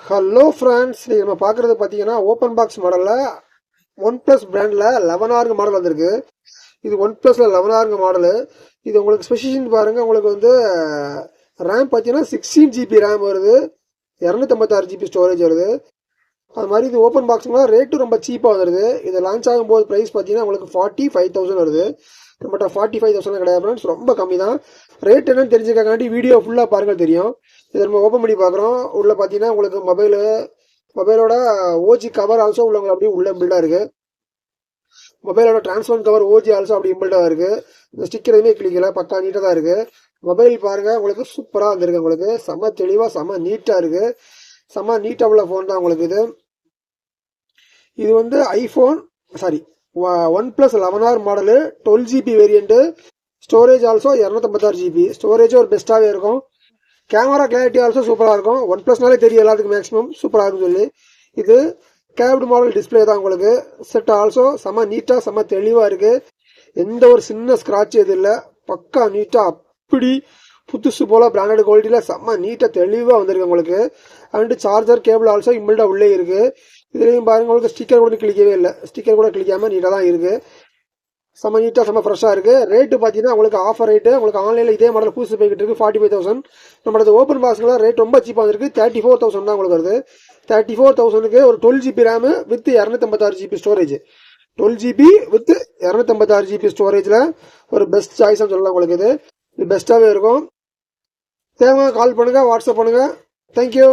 Hello friends, நீங்கள் நம்ம பார்க்குறது பார்த்தீங்கன்னா ஓப்பன் பாக்ஸ் மாடலில் ஒன் ப்ளஸ் பிராண்டில் 11R மாடல் வந்திருக்கு. இது ஒன் ப்ளஸில் 11R மாடலு. இது உங்களுக்கு ஸ்பெசிஃபிகேஷன் பாருங்கள். உங்களுக்கு வந்து ரேம் பார்த்தீங்கன்னா 16GB ரேம் வருது, 256GB ஸ்டோரேஜ் வருது. அது மாதிரி இது ஓப்பன் பாக்ஸ்னால் ரேட்டும் ரொம்ப சீப்பாக வந்துடுது. இது லான்ச் ஆகும்போது ப்ரைஸ் பார்த்தீங்கன்னா உங்களுக்கு 45,000 வருது. நம்மகிட்ட 45,000 கிடையாது ஃப்ரெண்ட்ஸ், ரொம்ப கம்மி தான். ரேட் என்னன்னு தெரிஞ்சுக்காண்டி வீடியோ ஃபுல்லாக பாருங்கள் தெரியும். இதை நம்ம ஓப்பன் பண்ணி பார்க்குறோம். உள்ளே பார்த்தீங்கன்னா உங்களுக்கு மொபைலோட ஓஜி கவர் ஆல்சோ உள்ளவங்க அப்படியே உள்ள பில்டாக இருக்குது. மொபைலோட டிரான்ஸ்பரண்ட் கவர் ஓஜி ஆல்சோ அப்படி இம்பில்டாக இருக்குது. இந்த ஸ்டிக்கர் எதுவுமே கிளிக்கல, பக்கா நீட்டாக தான் இருக்குது. மொபைல் பாருங்கள், உங்களுக்கு சூப்பராக வந்துருக்கு. உங்களுக்கு செம்ம தெளிவாக செம்ம நீட்டாக இருக்குது. செம்ம நீட்டாக உள்ள ஃபோன் தான் உங்களுக்கு இது வந்து one plus 11R model, 12GB variant. Storage also 256GB. Storage ஒரு பெஸ்ட்டாகவே இருக்கும். கேமரா கிளாரிட்டி ஆல்சோ சூப்பராக இருக்கும். ஒன் ப்ளஸ்னாலே தெரியும் எல்லாத்துக்கும் மேக்ஸிமம் சூப்பராக இருக்குன்னு சொல்லி. இது கேப்டு மாடல் டிஸ்பிளே தான் உங்களுக்கு. செட் ஆல்சோ செம்ம நீட்டாக செம்ம தெளிவாக இருக்குது. எந்த ஒரு சின்ன ஸ்க்ராட்ச் எது இல்லை, பக்கா நீட்டாக அப்படி புதுசு போல் பிராண்டட் குவாலிட்டியில் செம்ம நீட்டாக தெளிவாக வந்திருக்கு உங்களுக்கு. அண்டு சார்ஜர் கேபிள் ஆல்சோ இம்பில்டாக உள்ளே இருக்குது. இதுலேயும் பாருங்க, உங்களுக்கு ஸ்டிக்கர் கூட கிளிக்கவே இல்லை. ஸ்டிக்கர் கூட கிளிக்காமல் நீட்டாக தான் இருக்குது. செம்ம நீட்டாக செம்ம ஃப்ரெஷ்ஷாக இருக்குது. ரேட்டு பார்த்தீங்கன்னா உங்களுக்கு ஆஃபர் ரேட்டு. உங்களுக்கு ஆன்லைனில் இதே மாடல் புதுசு போய்கிட்டு இருக்குது 45,000. நம்மளது ஓப்பன் பாக்ஸ்லாம் ரேட் ரொம்ப சீப்பாக வந்துருக்கு. 34,000 தான் உங்களுக்கு வருது. 34,000க்கு ஒரு 12GB RAM with 256GB storage. 12GB with 256GB ஸ்டோரேஜில் ஒரு பெஸ்ட் சாய்ஸ்ன்னு சொல்லலாம். உங்களுக்கு இது பெஸ்ட்டாகவே இருக்கும். தேவை கால் பண்ணுங்கள், வாட்ஸ்அப் பண்ணுங்கள். தேங்க்யூ.